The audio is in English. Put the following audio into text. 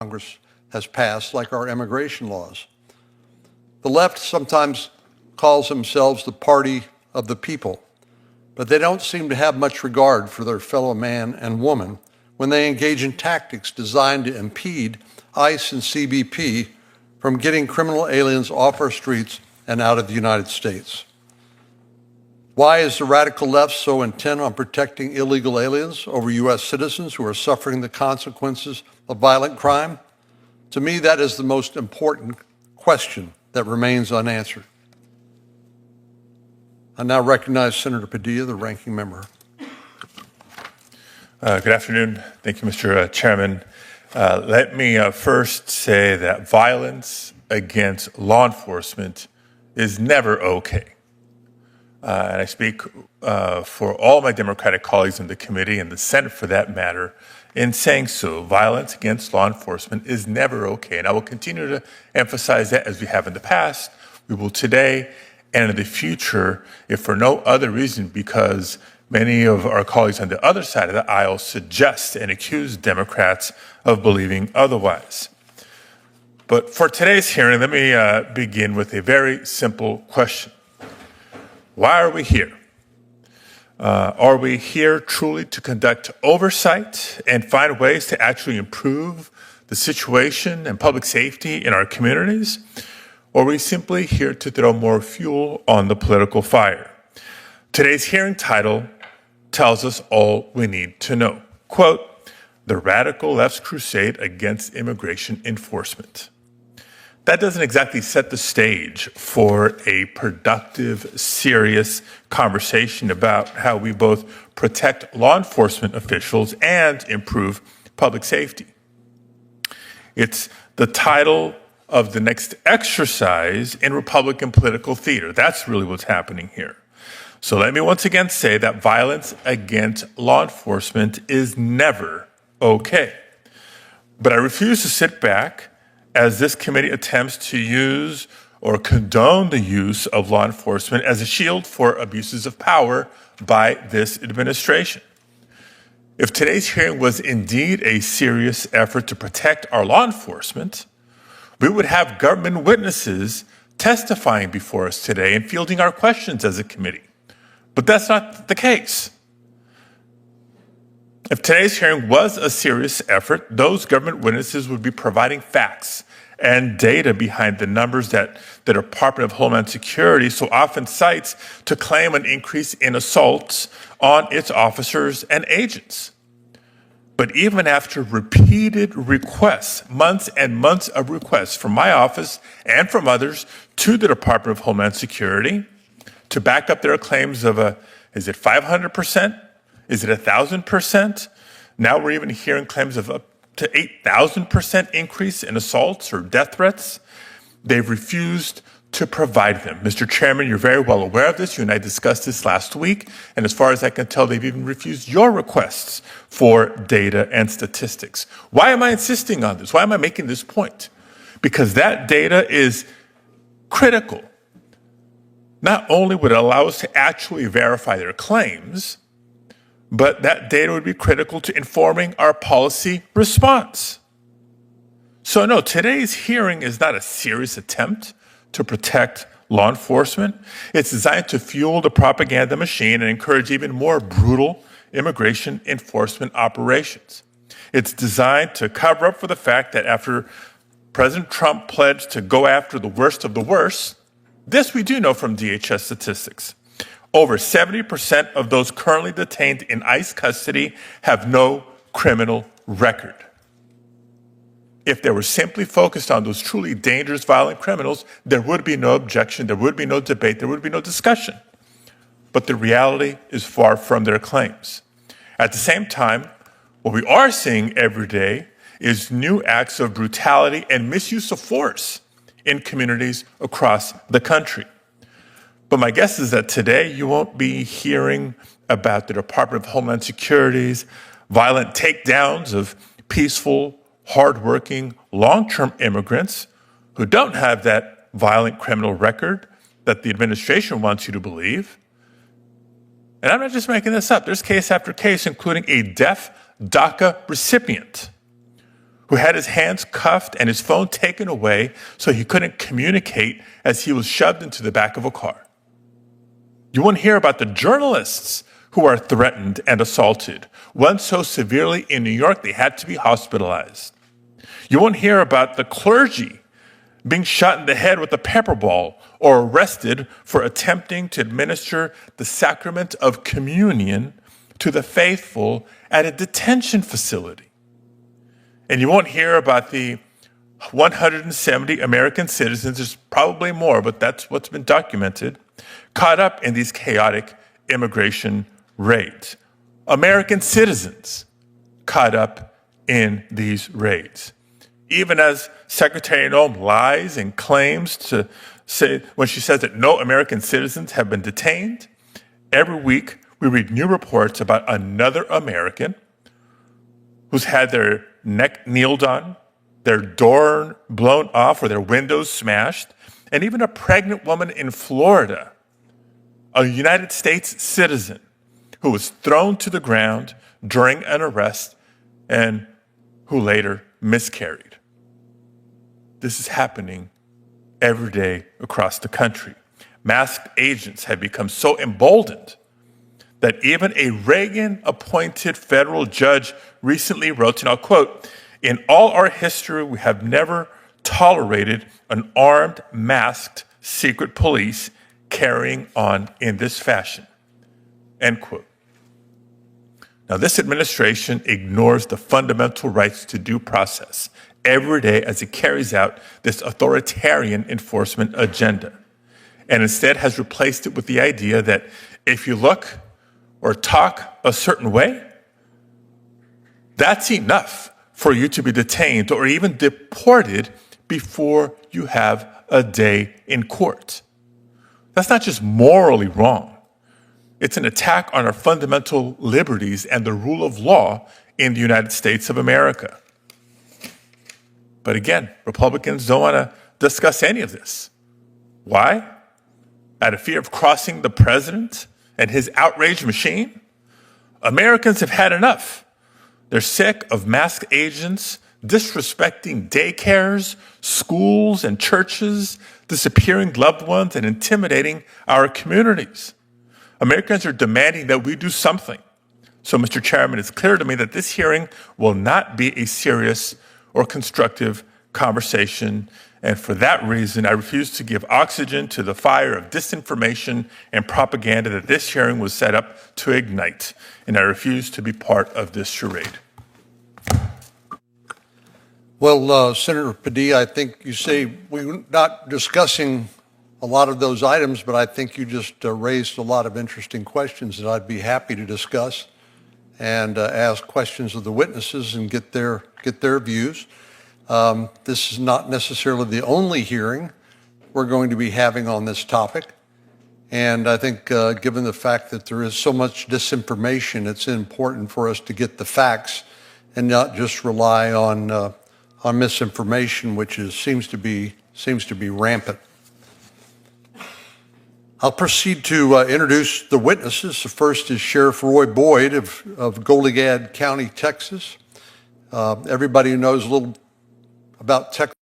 Congress has passed, like our immigration laws. The left sometimes calls themselves the party of the people, but they don't seem to have much regard for their fellow man and woman when they engage in tactics designed to impede ICE and CBP from getting criminal aliens off our streets and out of the United States. Why is the radical left so intent on protecting illegal aliens over U.S. citizens who are suffering the consequences of violent crime? To me, that is the most important question that remains unanswered. I now recognize Senator Padilla, the ranking member. Good afternoon. Thank you, Mr. Chairman. Let me first say that violence against law enforcement is never okay. And I speak for all my Democratic colleagues in the committee and the Senate for that matter in saying so. Violence against law enforcement is never okay. And I will continue to emphasize that as we have in the past. We will today and in the future, if for no other reason, because many of our colleagues on the other side of the aisle suggest and accuse Democrats of believing otherwise. But for today's hearing, let me begin with a very simple question. Why are we here? Are we here truly to conduct oversight and find ways to actually improve the situation and public safety in our communities? Or are we simply here to throw more fuel on the political fire? Today's hearing title tells us all we need to know. Quote, "The radical left's crusade against immigration enforcement." That doesn't exactly set the stage for a productive, serious conversation about how we both protect law enforcement officials and improve public safety. It's the title of the next exercise in Republican political theater. That's really what's happening here. So let me once again say that violence against law enforcement is never okay. But I refuse to sit back as this committee attempts to use or condone the use of law enforcement as a shield for abuses of power by this administration. If today's hearing was indeed a serious effort to protect our law enforcement, we would have government witnesses testifying before us today and fielding our questions as a committee. But that's not the case. If today's hearing was a serious effort, those government witnesses would be providing facts and data behind the numbers that the Department of Homeland Security so often cites to claim an increase in assaults on its officers and agents. But even after repeated requests, months and months of requests from my office and from others to the Department of Homeland Security to back up their claims of is it 500%? Is it 1,000%? Now we're even hearing claims of up to 8,000% increase in assaults or death threats. They've refused to provide them. Mr. Chairman, you're very well aware of this. You and I discussed this last week. And as far as I can tell, they've even refused your requests for data and statistics. Why am I insisting on this? Why am I making this point? Because that data is critical. Not only would it allow us to actually verify their claims, but that data would be critical to informing our policy response. So no, today's hearing is not a serious attempt to protect law enforcement. It's designed to fuel the propaganda machine and encourage even more brutal immigration enforcement operations. It's designed to cover up for the fact that after President Trump pledged to go after the worst of the worst, this we do know from DHS statistics. Over 70% of those currently detained in ICE custody have no criminal record. If they were simply focused on those truly dangerous, violent criminals, there would be no objection, there would be no debate, there would be no discussion. But the reality is far from their claims. At the same time, what we are seeing every day is new acts of brutality and misuse of force in communities across the country. But my guess is that today you won't be hearing about the Department of Homeland Security's violent takedowns of peaceful, hardworking, long-term immigrants who don't have that violent criminal record that the administration wants you to believe. And I'm not just making this up. There's case after case, including a deaf DACA recipient who had his hands cuffed and his phone taken away so he couldn't communicate as he was shoved into the back of a car. You won't hear about the journalists who are threatened and assaulted, one so severely in New York they had to be hospitalized. You won't hear about the clergy being shot in the head with a pepper ball or arrested for attempting to administer the sacrament of communion to the faithful at a detention facility. And you won't hear about the 170 American citizens, there's probably more, but that's what's been documented, caught up in these chaotic immigration raids. American citizens caught up in these raids. Even as Secretary Noem lies and claims to say, when she says that no American citizens have been detained, every week we read new reports about another American who's had their neck kneeled on, their door blown off or their windows smashed, and even a pregnant woman in Florida, a United States citizen who was thrown to the ground during an arrest and who later miscarried. This is happening every day across the country. Masked agents have become so emboldened that even a Reagan-appointed federal judge recently wrote, and I'll quote, "In all our history, we have never tolerated an armed, masked, secret police carrying on in this fashion," end quote. Now, this administration ignores the fundamental rights to due process every day as it carries out this authoritarian enforcement agenda, and instead has replaced it with the idea that if you look or talk a certain way, that's enough for you to be detained or even deported before you have a day in court. That's not just morally wrong. It's an attack on our fundamental liberties and the rule of law in the United States of America. But again, Republicans don't want to discuss any of this. Why? Out of fear of crossing the president and his outrage machine? Americans have had enough. They're sick of masked agents disrespecting daycares, schools, and churches, disappearing loved ones, and intimidating our communities. Americans are demanding that we do something. So, Mr. Chairman, it's clear to me that this hearing will not be a serious or constructive conversation. And for that reason, I refuse to give oxygen to the fire of disinformation and propaganda that this hearing was set up to ignite. And I refuse to be part of this charade. Well, Senator Padilla, I think you say we're not discussing a lot of those items, but I think you just raised a lot of interesting questions that I'd be happy to discuss and ask questions of the witnesses and get their views. This is not necessarily the only hearing we're going to be having on this topic. And I think given the fact that there is so much disinformation, it's important for us to get the facts and not just rely on misinformation, which seems to be rampant. I'll proceed to introduce the witnesses. The first is Sheriff Roy Boyd of Goliad County, Texas. Everybody who knows a little about Texas